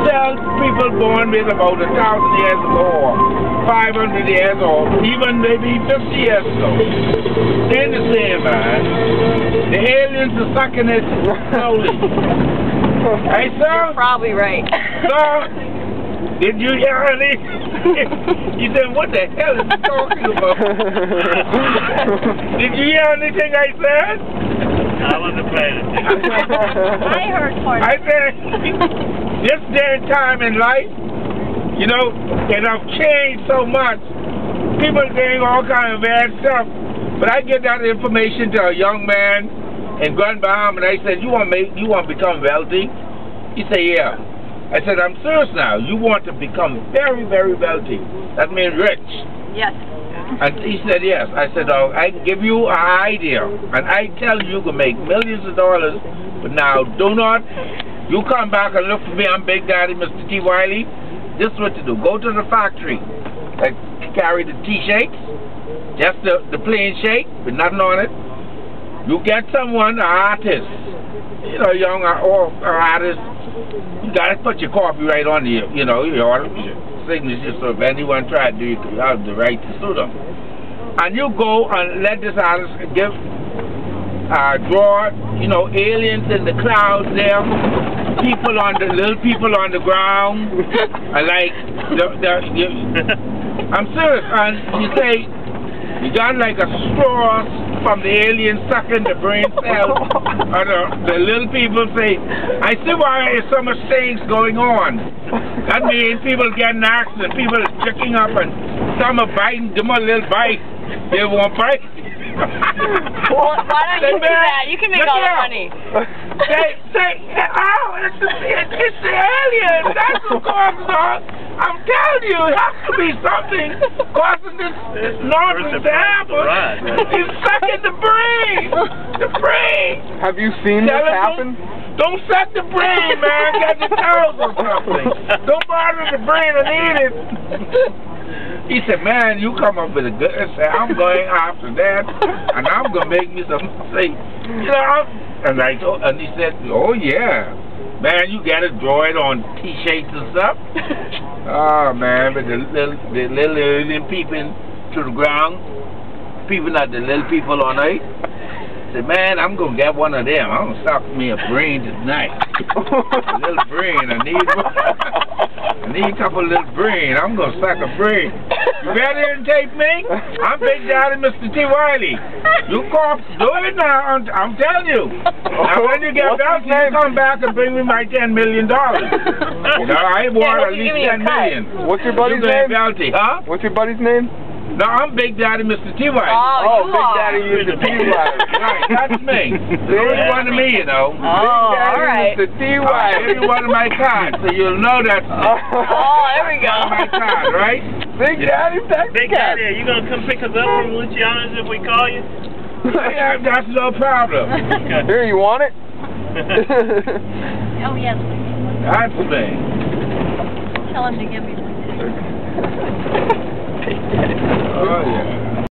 tell people born with about 1,000 years ago, or 500 years, or even maybe 50 years ago. They ain't the same, man. The aliens are sucking it slowly. Hey, sir? You're probably right. Sir, did you hear any? He said, what the hell is he talking about? Did you hear anything I said? I wasn't paying attention. I heard part of I said, this day and time in life, you know, it have changed so much. People doing all kind of bad stuff. But I get that information to a young man in Grand Bahama, and I said, you want to become wealthy? He said, yeah. I said, I'm serious now. You want to become very, very wealthy. That means rich. Yes. And he said, yes. I said, oh, I can give you an idea. And I tell you, you can make millions of dollars. But now, do not, you come back and look for me. I'm Big Daddy, Mr. T. Wiley. This is what to do. Go to the factory. Like, carry the T-shakes. Just the plain shake with nothing on it. You get someone, an artist. You know, young or artist. You gotta put your copyright on your, you know, your signature, so if anyone try to do it, you have the right to sue them. And you go and let this artist draw, you know, aliens in the clouds there, people on the little people on the ground, and like I'm serious. And you say you got like a straw from the alien sucking the brain cells. The little people say, I see why there's so much things going on. That means people getting accidents, people are checking up, and some are biting, give them a little bite. They won't bite. Well, why don't you do that? You can make all the money. Say, oh, it's the alien. That's what causes all. I'm telling you, it has to be something causing this nonsense to happen. It's sucking the brain. The brain. Have you seen this happen? Don't suck the brain, man. Get the toes or something. Don't bother the brain and eat it. He said, man, you come up with a good, I said, I'm going after that, and I'm going to make me some, say, you know, and he said, oh yeah, man, you got to draw it on T-shirts and stuff. Oh man, but the little alien peeping to the ground, peeping at the little people on earth. I said, man, I'm going to get one of them. I'm going to suck me a brain tonight. A little brain, I need a couple of little brain. I'm going to suck a brain. You ready to tape me? I'm Big Daddy, Mr. T. Wiley. You do it now. I'm telling you. Now, when you get back, you come back and bring me my $10 million. You know, I want at least $10 million. What's your buddy's name? Bounty, huh? What's your buddy's name? No, I'm Big Daddy, Mr. T. Wiley. Oh, Big Daddy, Mr. T. Wiley. Right, that's me. There's one of me, you know. Oh, all right. Mr. T. Wiley. Every one of my cards, so you'll know that's me. Oh, there we go. My card, right? Big Daddy, Big Daddy, are you going to come pick us up from Luciano's if we call you? Yeah, that's no problem. Okay. Here, you want it? Oh, yes. That's me. Tell him to give me some. Oh, yeah.